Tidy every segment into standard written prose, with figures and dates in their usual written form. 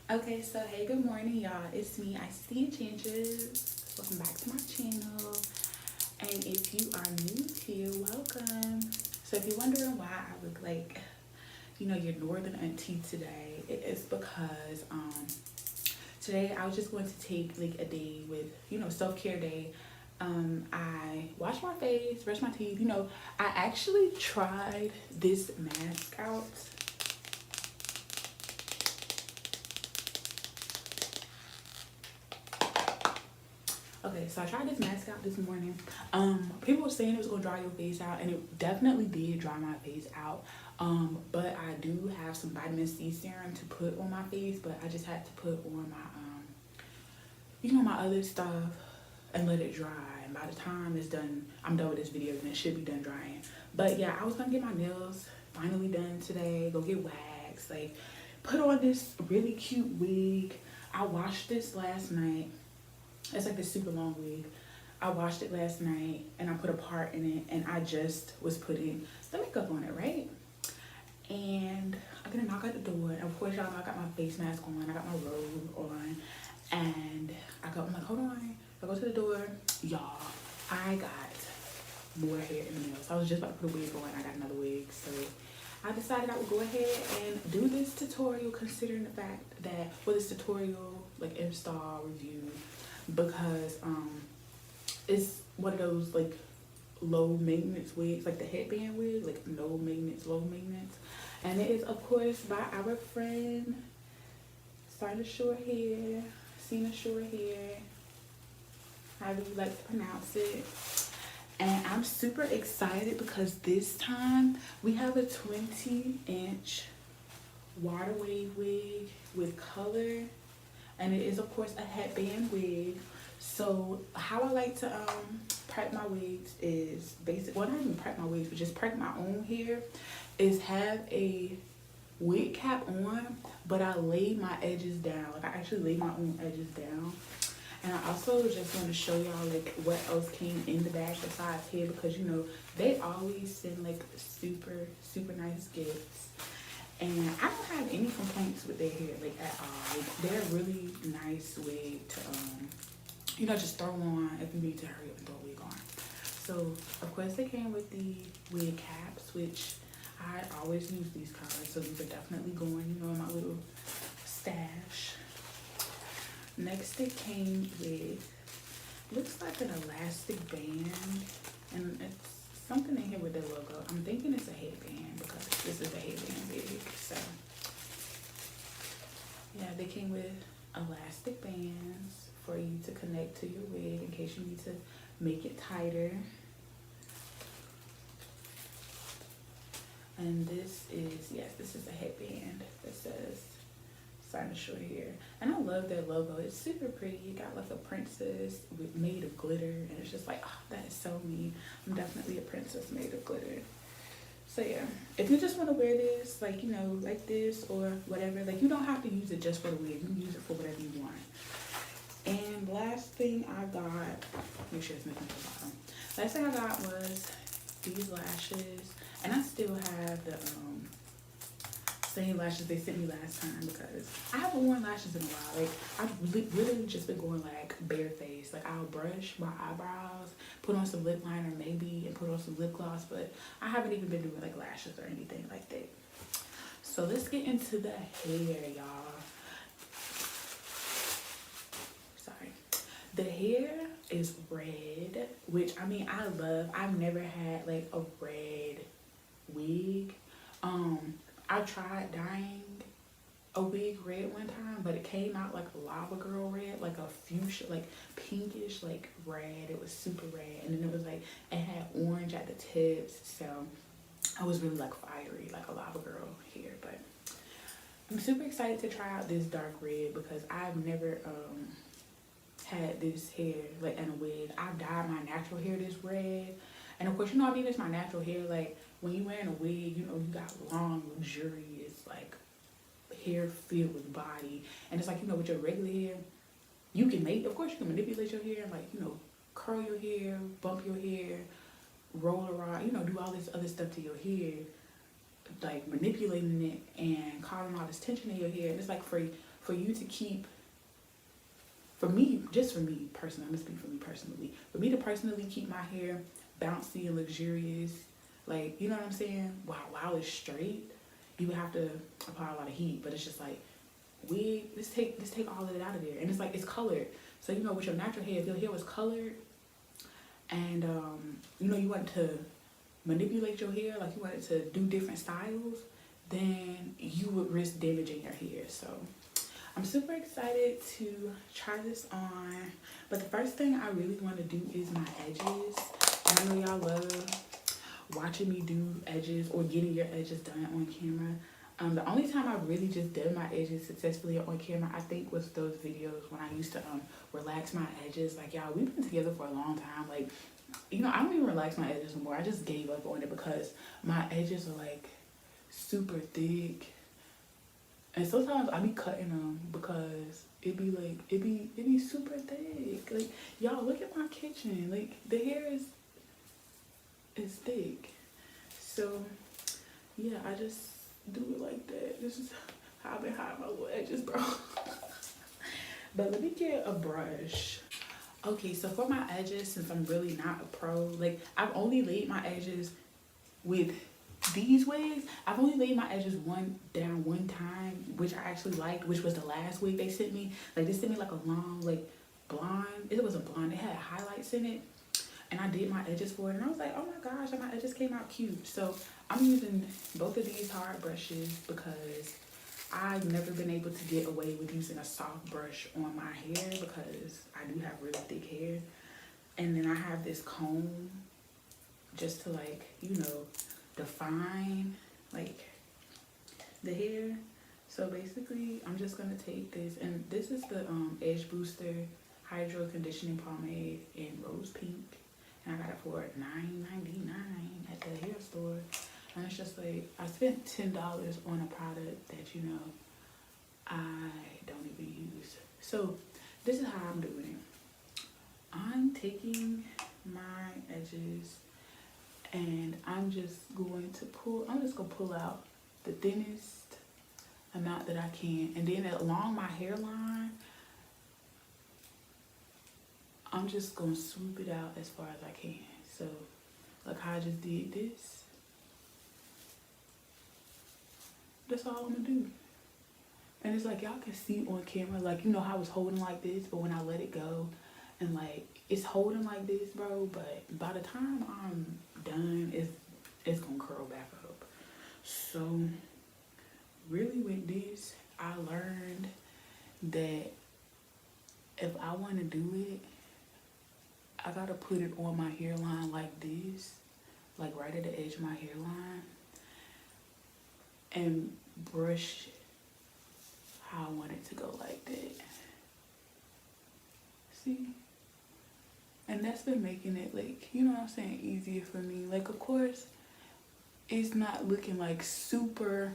Okay, so hey, good morning, y'all. It's me, I See Changes. Welcome back to my channel. And if you are new here, welcome. So if you're wondering why I look like, your northern auntie today, it is because today I was just going to take like a day with, self-care day. I washed my face, brushed my teeth. I actually tried this mask out. Okay, so I tried this mask out this morning. People were saying it was gonna dry your face out, and it definitely did dry my face out. But I do have some vitamin C serum to put on my face, but I just had to put on my my other stuff and let it dry. And by the time it's done, I'm done with this video, and it should be done drying. But yeah, I was gonna get my nails finally done today. Go get waxed, like put on this really cute wig. I washed this last night. It's like this super long wig. I washed it last night and I put a part in it, and I just was putting the makeup on it, right? And I get a knock at the door, and of course y'all know I got my face mask on, I got my robe on, and I'm like, hold on. I go to the door, y'all, I got more hair in the nails. So I was just about to put a wig on, I got another wig. So I decided I would go ahead and do this tutorial, considering the fact that, this tutorial, like install review, because it's one of those like low maintenance wigs, like the headband wig, like no maintenance, low maintenance. And it is of course by our friend Cynosure Hair, Cynosure Hair, however you like to pronounce it. And I'm super excited because this time we have a 20-inch water wave wig with color, and it is of course a headband wig. So how I like to prep my wigs is not even prep my wigs, but just prep my own hair, is have a wig cap on, but I lay my edges down. Like I actually lay my own edges down. And I also just want to show y'all like what else came in the bag besides hair, because they always send like super nice gifts. And I don't have any complaints with their hair, like at all. Like, they're a really nice wig to just throw on if you need to hurry up and throw a wig on. So of course they came with the wig caps, which I always use these colors, so these are definitely going in my little stash. Next it came with, looks like an elastic band, and it's something in here with the logo. I'm thinking it's a headband because this is a headband wig. So yeah, they came with elastic bands for you to connect to your wig in case you need to make it tighter. And this is a headband that says Cynosure Hair, and I love their logo. It's super pretty. It got like a princess made of glitter, and it's just like, oh, that is so me. I'm definitely a princess made of glitter. So yeah, if you just want to wear this, like like this or whatever, like you don't have to use it just for the wig. You can use it for whatever you want. And last thing I got, make sure it's nothing to the bottom. Last thing I got was these lashes, and I still have the same lashes they sent me last time because I haven't worn lashes in a while. Like I've really just been going like barefaced. Like I'll brush my eyebrows, put on some lip liner maybe, and put on some lip gloss, but I haven't even been doing like lashes or anything like that. So let's get into the hair, y'all. Sorry. The hair is red, which I mean I love. I've never had like a red wig. I tried dyeing a wig red one time, but it came out like a lava girl red, like a fuchsia, like pinkish, like red. It was super red, and then it was like it had orange at the tips, so I was really like fiery, like a lava girl hair. But I'm super excited to try out this dark red because I've never had this hair like in a wig. I've dyed my natural hair this red, and of course I mean it's my natural hair. Like when you wearing a wig, you got long, luxurious, like hair filled with body, and it's like with your regular hair, you can manipulate your hair, like curl your hair, bump your hair, roll around, do all this other stuff to your hair, like manipulating it and causing all this tension in your hair. And it's like for you to keep, for me, just for me personally, I'm gonna speak for me personally, for me to personally keep my hair bouncy and luxurious, like, you know what I'm saying, while it's straight, you would have to apply a lot of heat. But it's just like, let's take all of it out of there. And it's like, it's colored, so you know, with your natural hair, if your hair was colored and you know, you want to manipulate your hair, like you wanted to do different styles, then you would risk damaging your hair. So I'm super excited to try this on, but the first thing I really want to do is my edges. And I know y'all love watching me do edges or getting your edges done on camera. The only time I really just did my edges successfully on camera, I think, was those videos when I used to relax my edges. Like, y'all, we've been together for a long time. Like, you know, I don't even relax my edges anymore. I just gave up on it because my edges are like super thick, and sometimes I be cutting them because it be super thick. Like, y'all, look at my kitchen. Like, the hair is thick. So yeah, I just do it like that. This is how I've been hiding my little edges, bro. But let me get a brush. Okay, so for my edges, since I'm really not a pro, like, I've only laid my edges with these wigs. I've only laid my edges down one time, which I actually liked, which was the last wig they sent me. Like, they sent me like a long, like, blonde. It wasn't blonde, it had highlights in it. And I did my edges for it, and I was like, oh my gosh, my edges came out cute. So I'm using both of these hard brushes because I've never been able to get away with using a soft brush on my hair because I do have really thick hair. And then I have this comb just to, like, you know, define, like, the hair. So basically, I'm just gonna take this, and this is the Edge Booster Hydro Conditioning Pomade in Rose Pink. And I got it for $9.99 at the hair store. And it's just like, I spent $10 on a product that, you know, I don't even use. So this is how I'm doing it. I'm taking my edges and I'm just going to pull out the thinnest amount that I can. And then along my hairline, I'm just gonna swoop it out as far as I can. So like how I just did this. That's all I'm gonna do. And it's like, y'all can see on camera, like, you know how it's holding like this, but when I let it go and like it's holding like this, bro, but by the time I'm done, it's gonna curl back up. So really with this, I learned that if I want to do it, I gotta put it on my hairline like this, like right at the edge of my hairline, and brush how I want it to go, like that. See? And that's been making it, like, you know what I'm saying, easier for me. Like, of course, it's not looking like super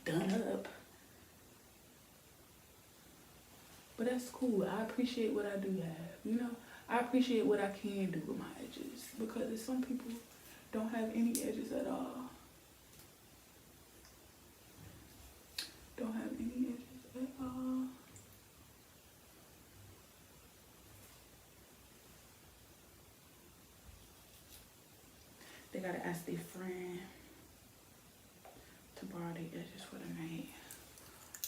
done up, but that's cool. I appreciate what I do have, you know. I appreciate what I can do with my edges, because some people don't have any edges at all. Don't have any edges at all. They gotta ask their friend to borrow their edges for the night.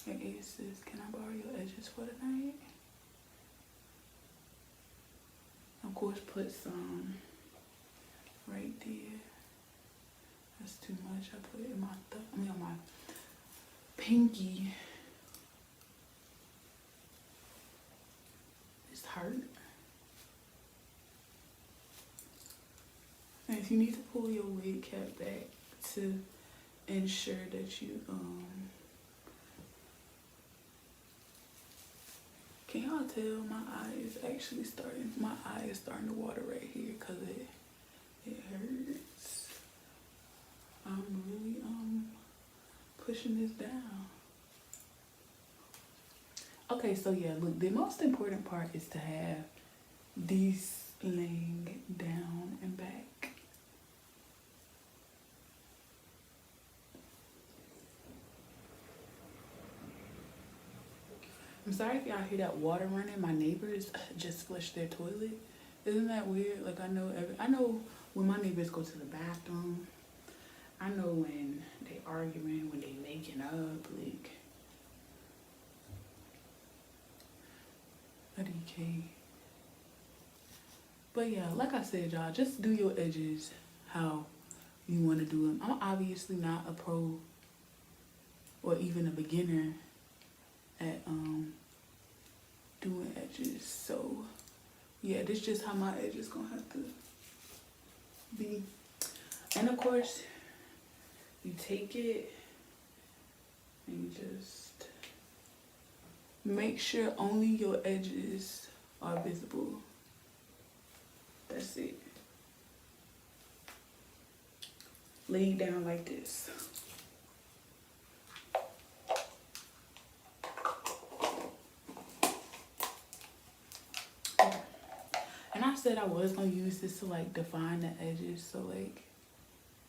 Like, hey sis, can I borrow your edges for the night? Of course, put some right there. That's too much. I put it in my on my pinky. It's hurt. And if you need to pull your wig cap back to ensure that you can y'all tell my eye is actually starting to water right here because it hurts. I'm really pushing this down. Okay, so yeah, look, the most important part is to have these laying down and back. I'm sorry if y'all hear that water running. My neighbors just flushed their toilet. Isn't that weird? Like I know when my neighbors go to the bathroom. I know when they arguing, when they making up, like a DK. But yeah, like I said, y'all, just do your edges how you want to do them. I'm obviously not a pro or even a beginner at doing edges, so yeah, this is just how my edges gonna have to be. And of course, you take it and you just make sure only your edges are visible. That's it. Lay it down like this. And I said I was gonna use this to like define the edges, so like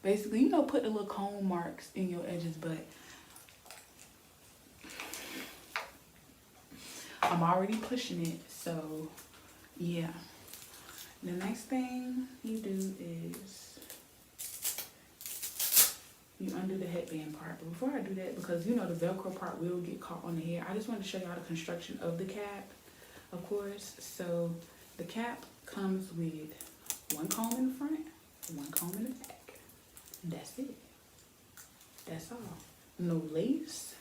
basically, you know, put the little comb marks in your edges, but I'm already pushing it, so yeah. The next thing you do is you undo the headband part. But before I do that, because you know the Velcro part will get caught on the hair, I just want to show y'all the construction of the cap, of course. So the cap comes with one comb in the front, one comb in the back. That's it. That's all. No lace,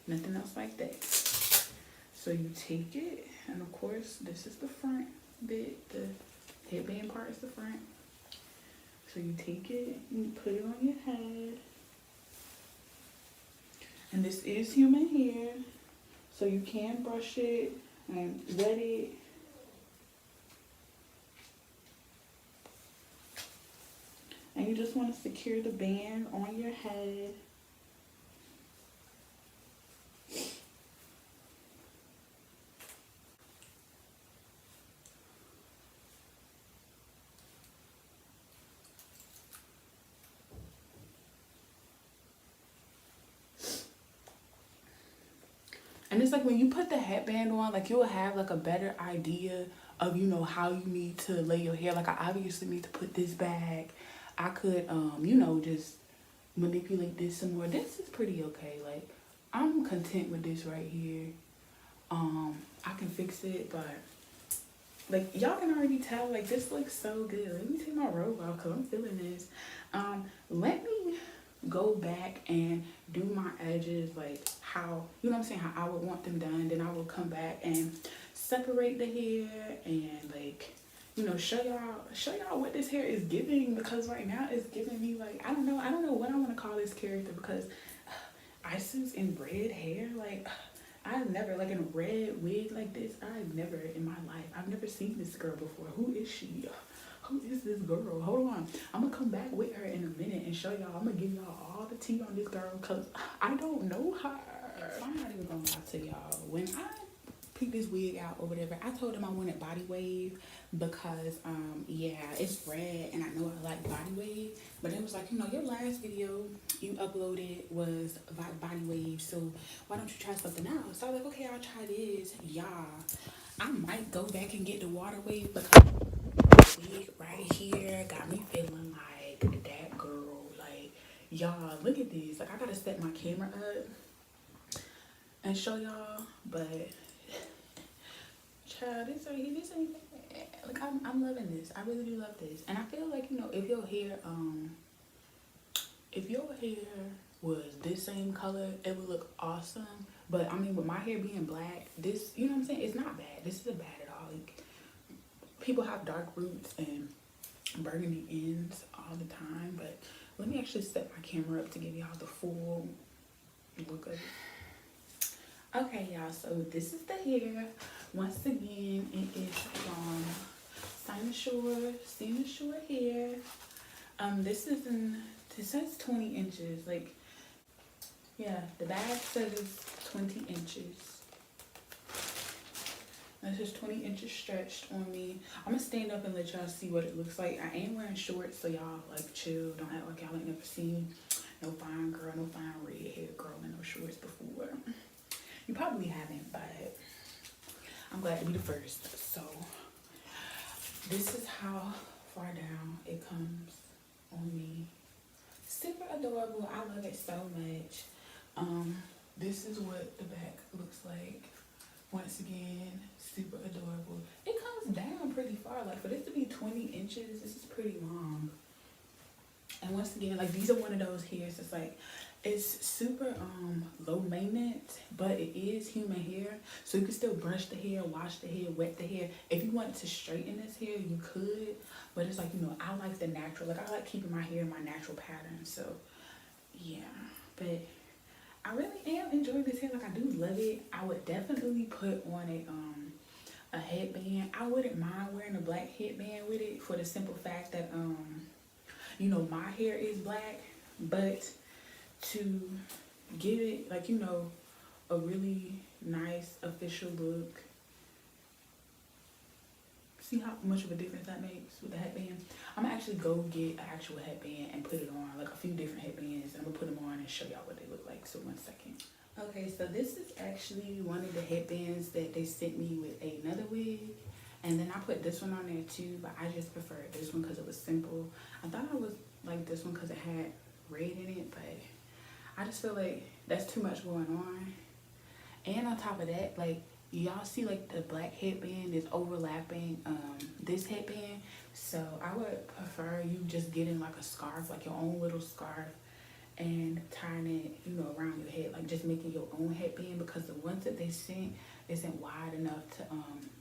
nothing else like that. So you take it, and of course, this is the front bit. The headband part is the front. So you take it, you put it on your head. And this is human hair, so you can brush it and wet it. And you just want to secure the band on your head. And it's like when you put the headband on, like you'll have like a better idea of, you know, how you need to lay your hair. Like I obviously need to put this back. I could, you know, just manipulate this some more. This is pretty okay. Like I'm content with this right here. I can fix it, but like y'all can already tell, like this looks so good. Let me take my robe off because I'm feeling this. Let me go back and do my edges like how, you know what I'm saying, how I would want them done. Then I will come back and separate the hair and like, you know, show y'all what this hair is giving, because right now it's giving me like, I don't know what I want to call this character, because Isis in red hair, like I've never, like in a red wig like this, I've never in my life, I've never seen this girl before. Who is she? Who is this girl? Hold on. I'm going to come back with her in a minute and show y'all. I'm going to give y'all all the tea on this girl because I don't know her. I'm not even going to lie to y'all. When I picked this wig out or whatever, I told them I wanted body wave because, yeah, it's red and I know I like body wave. But it was like, you know, your last video you uploaded was body wave, so why don't you try something else? So I was like, okay, I'll try this. Yeah, I might go back and get the water wave because wig right here got me feeling like that girl. Like, y'all, look at this. Like, I gotta set my camera up and show y'all, but child, this right here, this ain't bad. Like, I'm loving this. I really do love this. And I feel like, you know, if your hair was this same color, it would look awesome. But I mean, with my hair being black, this, you know what I'm saying, it's not bad. This isn't bad at all. Like, people have dark roots and burgundy ends all the time, but let me actually set my camera up to give y'all the full look of it. Okay, y'all, so this is the hair. Once again, it is from Cynosure Hair. This says 20 inches. Like, yeah, the bag says 20 inches. That's just 20 inches stretched on me. I'm gonna stand up and let y'all see what it looks like. I ain't wearing shorts, so y'all like chill. Don't act like y'all ain't never seen no fine girl, no fine red hair girl in no shorts before. You probably haven't, but I'm glad to be the first. So this is how far down it comes on me. Super adorable. I love it so much. This is what the back looks like. Once again, super adorable. It comes down pretty far. Like for this to be 20 inches, this is pretty long. And once again, like these are one of those hairs that's like, it's super low maintenance, but it is human hair. So you can still brush the hair, wash the hair, wet the hair. If you wanted to straighten this hair, you could. But it's like, you know, I like the natural. Like I like keeping my hair in my natural pattern. So yeah, but I really am enjoying this hair. Like I do love it. I would definitely put on a headband. I wouldn't mind wearing a black headband with it for the simple fact that you know, my hair is black, but to give it like, you know, a really nice official look. See how much of a difference that makes with the headband? I'm gonna actually go get an actual headband and put it on, like a few different headbands. I'm gonna put them on and show y'all what they look like. So 1 second. Okay, so this is actually one of the headbands that they sent me with another wig. And then I put this one on there too, but I just preferred this one because it was simple. I thought I was like this one because it had red in it, but I just feel like that's too much going on. And on top of that, like y'all see like the black headband is overlapping this headband. So I would prefer you just getting like a scarf, like your own little scarf, and tying it, you know, around your head, like just making your own headband, because the ones that they sent isn't wide enough to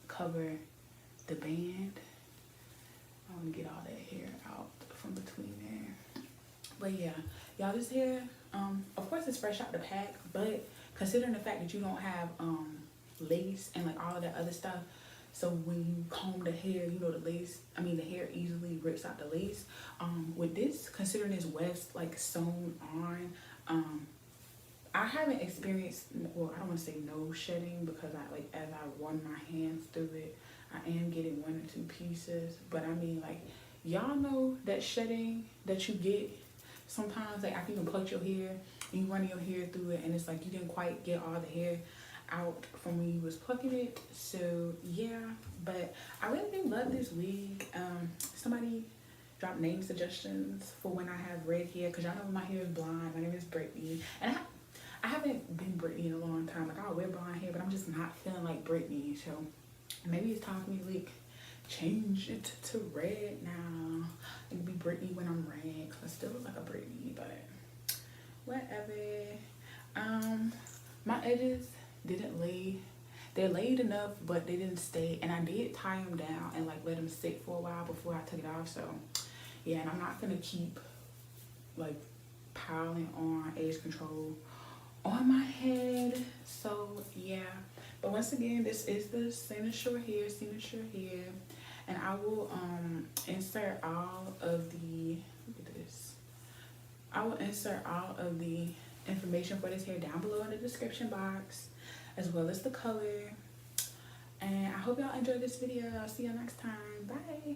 cover the band. I want to get all that hair out from between there. But yeah, y'all, this hair, of course it's fresh out the pack, but considering the fact that you don't have lace and like all of that other stuff, so when you comb the hair, you know, the hair easily rips out the lace. With this, considering it's wefts like sewn on, I haven't experienced, well, I don't want to say no shedding, because as I run my hands through it, I am getting 1 or 2 pieces. But I mean, like, y'all know that shedding that you get sometimes, like after you pluck your hair and you run your hair through it, and it's like you didn't quite get all the hair out from when you was plucking it. So yeah, but I really do love this wig. Somebody drop name suggestions for when I have red hair, because y'all know my hair is blonde. My name is Brittany, and I haven't been Brittany in a long time. Like I wear blonde hair, but I'm just not feeling like Brittany. So maybe it's time for me to like change it to red now. It can be Brittany when I'm red, because I still look like a Brittany, but whatever. My edges didn't lay. They're laid enough, but they didn't stay. And I did tie them down and like let them sit for a while before I took it off. So yeah, and I'm not gonna keep like piling on edge control on my head. So yeah, but once again, this is the Cynosure Hair, and I will insert all of the, look at this, I will insert all of the information for this hair down below in the description box, as well as the color. And I hope y'all enjoyed this video. I'll see you next time. Bye.